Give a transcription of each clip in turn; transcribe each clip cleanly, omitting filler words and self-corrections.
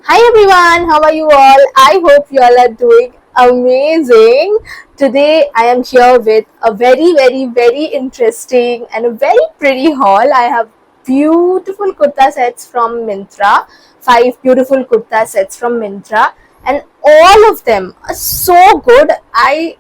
Hi everyone, how are you all? I hope you all are doing amazing. Today I am here with a very interesting and a very pretty haul. I have beautiful kurta sets from Myntra, 5 beautiful kurta sets from Myntra, and all of them are so good. I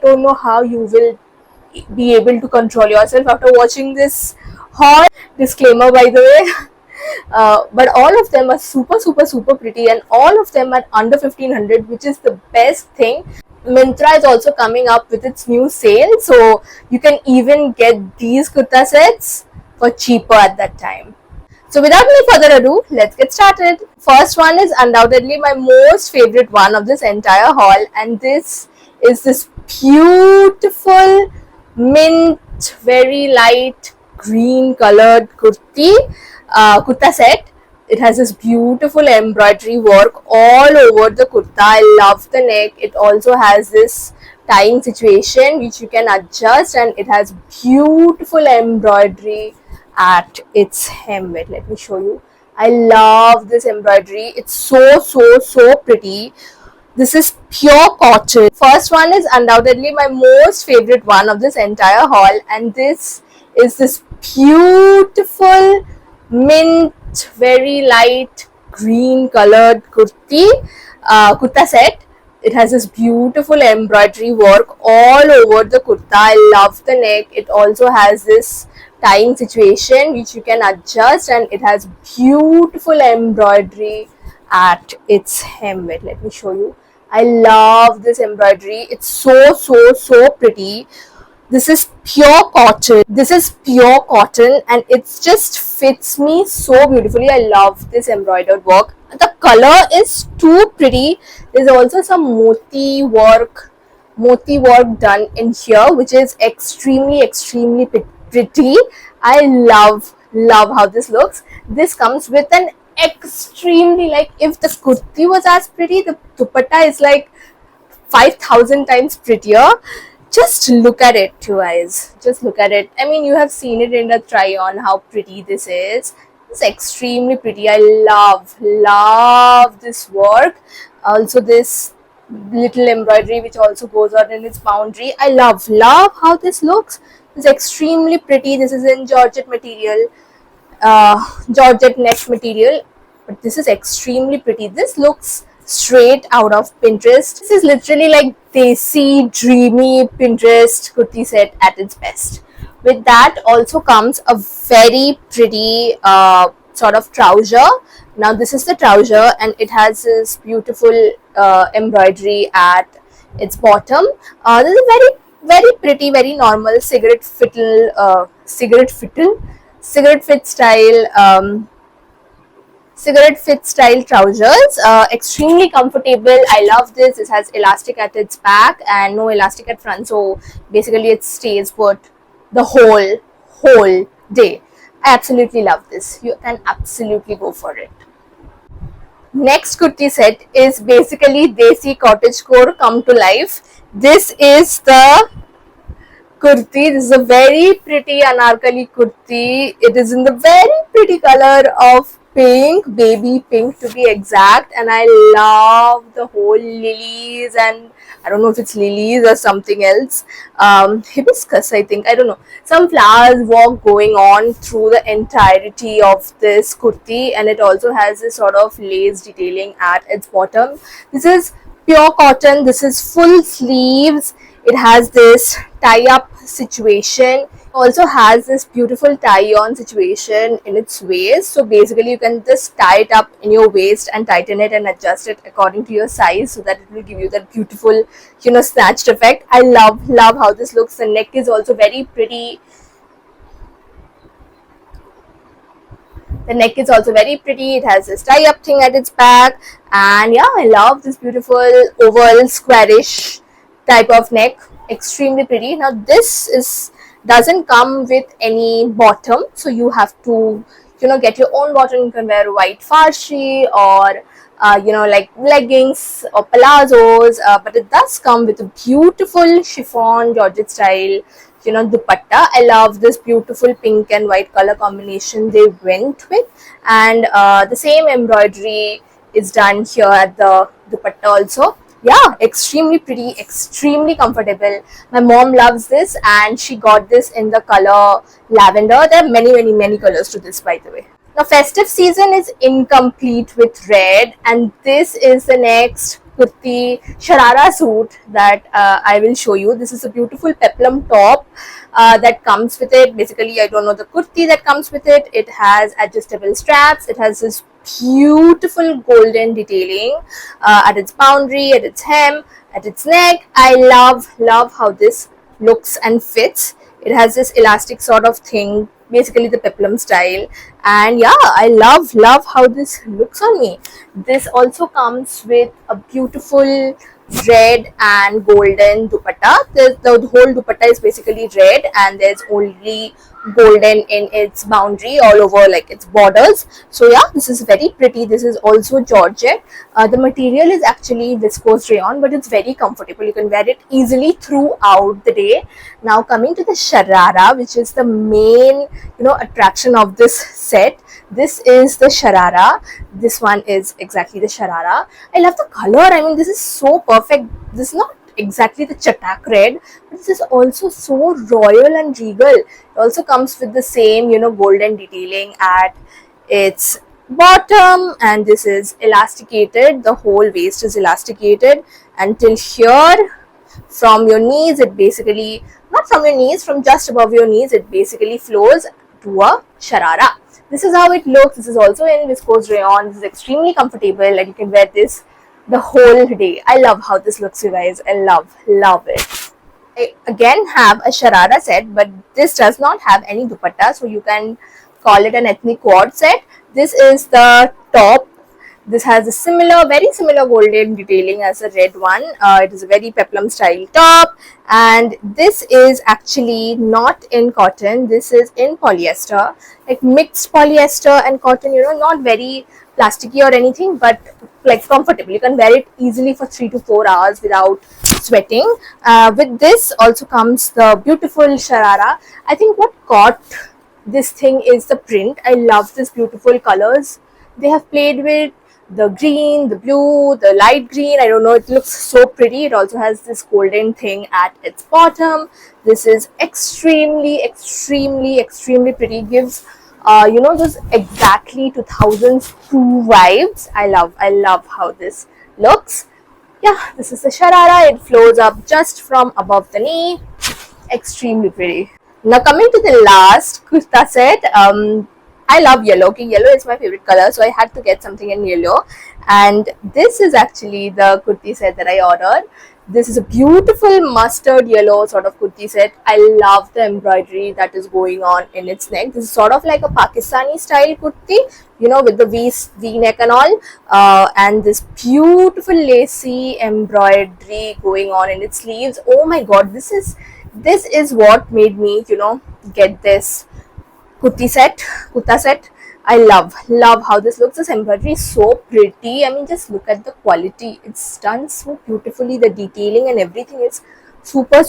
don't know how you will be able to control yourself after watching this haul. Disclaimer by the way. But all of them are super pretty, and all of them are under 1500, which is the best thing. Myntra is also coming up with its new sale, so you can even get these kurta sets for cheaper at that time. So without any further ado, let's get started. First one is undoubtedly my most favorite one of this entire haul, and this is this beautiful mint, very light green colored kurta set. It has this beautiful embroidery work all over the kurta. I love the neck. It also has this tying situation which you can adjust, and it has beautiful embroidery at its hem. Wait, let me show you. I love this embroidery. It's so pretty. This is pure cotton. First one is undoubtedly my most favorite one of this entire haul, and this is this beautiful mint, very light green colored kurta set. It has this beautiful embroidery work all over the kurta. I love the neck. It also has this tying situation which you can adjust, and it has beautiful embroidery at its hem. Wait, let me show you. I love this embroidery. It's so pretty. This is pure cotton. This is pure cotton, and it just fits me so beautifully. I love this embroidered work. The color is too pretty. There's also some moti work done in here, which is extremely pretty. I love how this looks. This comes with an extremely, like, if the kurti was as pretty, the dupatta is like 5,000 times prettier. Just look at it, you guys. Just look at it. I mean, you have seen it in the try on how pretty this is. It's extremely pretty. I love this work. Also, this little embroidery which also goes on in its boundary. I love how this looks. It's extremely pretty. This is in Georgette material, Georgette net material, but this is extremely pretty. This looks straight out of Pinterest. This is literally like desi, dreamy Pinterest kurti set at its best. With that also comes a very pretty sort of trouser. Now this is the trouser, and it has this beautiful embroidery at its bottom. This is very pretty, very normal cigarette fit style trousers. Extremely comfortable. I love this. It has elastic at its back and no elastic at front, so basically it stays put the whole day. I absolutely love this. You can absolutely go for it. Next kurti set is basically desi cottagecore come to life. This is the kurti. This is a very pretty anarkali kurti. It is in the very pretty color of pink, baby pink to be exact, and I love the whole lilies, and I don't know if it's lilies or something else, hibiscus, I think, I don't know, some flowers walk going on through the entirety of this kurti, and it also has this sort of lace detailing at its bottom. This is pure cotton. This is full sleeves. It has this tie up situation. Also has this beautiful tie on situation in its waist, so basically you can just tie it up in your waist and tighten it and adjust it according to your size, so that it will give you that beautiful, snatched effect. I love how this looks. The neck is also very pretty. The neck is also very pretty. It has this tie up thing at its back, and yeah, I love this beautiful oval squarish type of neck. Extremely pretty. Now this is doesn't come with any bottom, so you have to get your own bottom. You can wear white farshi or like leggings or palazzos, but it does come with a beautiful chiffon Georgette style dupatta. I love this beautiful pink and white color combination they went with, and the same embroidery is done here at the dupatta also. Yeah, extremely pretty, extremely comfortable. My mom loves this and she got this in the color lavender. There are many colors to this, by the way. Now, festive season is incomplete with red, and this is the next kurti sharara suit that I will show you. This is a beautiful peplum top that comes with it. Basically, I don't know the kurti that comes with it. It has adjustable straps. It has this beautiful golden detailing at its boundary, at its hem, at its neck. I love how this looks and fits. It has this elastic sort of thing, basically the peplum style. And yeah, I love how this looks on me. This also comes with a beautiful red and golden dupatta. The whole dupatta is basically red and there's only golden in its boundary all over, like its borders. So yeah, this is very pretty. This is also georgette. The material is actually viscose rayon, but it's very comfortable. You can wear it easily throughout the day. Now coming to the sharara, which is the main attraction of this set. This is the sharara. This one is exactly the sharara. I love the color. I mean, this is so perfect. This is not exactly the chatak red, but this is also so royal and regal. It also comes with the same golden detailing at its bottom, and this is elasticated. The whole waist is elasticated until here. From your knees, it basically, not from your knees, from just above your knees, it basically flows to a sharara. This is how it looks. This is also in viscose rayon. This is extremely comfortable and you can wear this the whole day. I love how this looks, you guys. I love it. I again have a sharara set, but this does not have any dupatta, so you can call it an ethnic quad set. This is the top. This has a very similar golden detailing as the red one. It is a very peplum style top, and this is actually not in cotton. This is in polyester, like mixed polyester and cotton. Not very plasticky or anything, but like comfortable. You can wear it easily for 3 to 4 hours without sweating. With this also comes the beautiful sharara. I think what caught this thing is the print. I love this beautiful colors they have played with. The green, the blue, the light green, I don't know, it looks so pretty. It also has this golden thing at its bottom. This is extremely pretty. Gives those exactly 2002 vibes. I love how this looks. Yeah, this is the sharara. It flows up just from above the knee. Extremely pretty. Now coming to the last kurta set, I love yellow. Okay, yellow is my favorite color, so I had to get something in yellow. And this is actually the kurti set that I ordered. This is a beautiful mustard yellow sort of kurti set. I love the embroidery that is going on in its neck. This is sort of like a Pakistani style kurti, with the V neck and all, and this beautiful lacy embroidery going on in its sleeves. Oh my god, this is what made me get this kurta set. I love how this looks. This embroidery is so pretty. I mean, just look at the quality. It's done so beautifully. The detailing and everything is super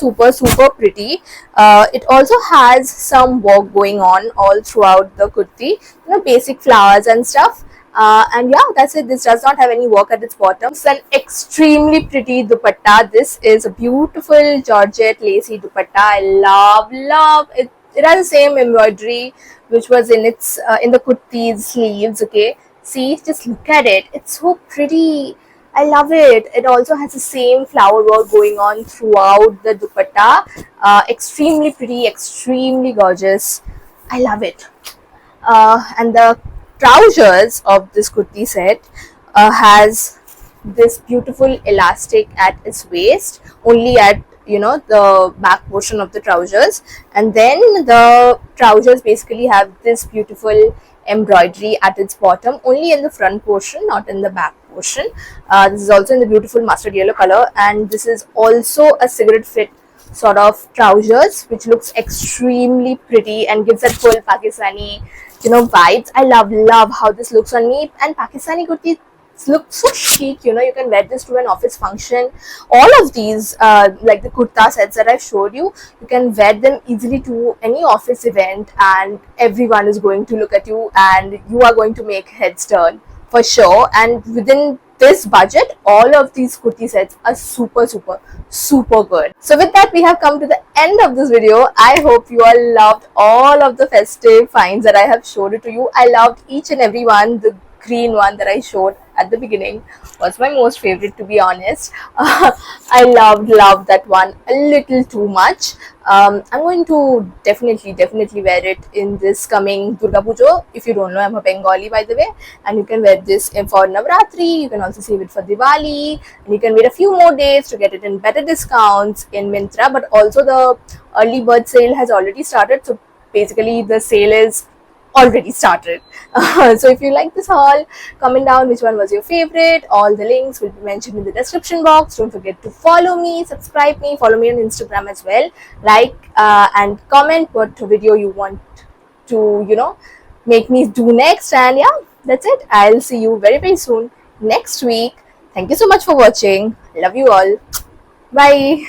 pretty. It also has some work going on all throughout the kurti, basic flowers and stuff. And yeah, that's it. This does not have any work at its bottom. It's an extremely pretty dupatta. This is a beautiful georgette lacy dupatta. I love it. It has the same embroidery which was in its in the kurti's sleeves. Okay, see, just look at it. It's so pretty. I love it. It also has the same flower work going on throughout the dupatta. Extremely pretty, extremely gorgeous. I love it. And the trousers of this kurti set has this beautiful elastic at its waist, only at the back portion of the trousers, and then the trousers basically have this beautiful embroidery at its bottom, only in the front portion, not in the back portion. This is also in the beautiful mustard yellow color, and this is also a cigarette fit sort of trousers, which looks extremely pretty and gives that full Pakistani vibes. I love how this looks on me, and Pakistani kurti look so chic. You can wear this to an office function. All of these like the kurta sets that I've showed you, you can wear them easily to any office event and everyone is going to look at you and you are going to make heads turn for sure. And within this budget, all of these kurti sets are super good. So with that, we have come to the end of this video. I hope you all loved all of the festive finds that I have showed it to you. I loved each and every one. The green one that I showed at the beginning was my most favorite, to be honest. I loved that one a little too much. I'm going to definitely wear it in this coming Durga Puja. If you don't know, I'm a Bengali, by the way, and you can wear this for Navratri. You can also save it for Diwali, and you can wait a few more days to get it in better discounts in Myntra. But also the early bird sale has already started, so basically the sale is already started. So if you like this haul, comment down which one was your favorite. All the links will be mentioned in the description box. Don't forget to follow me, subscribe me, follow me on Instagram as well. Like and comment what video you want to make me do next. And yeah, that's it. I'll see you very soon next week. Thank you so much for watching. Love you all. Bye.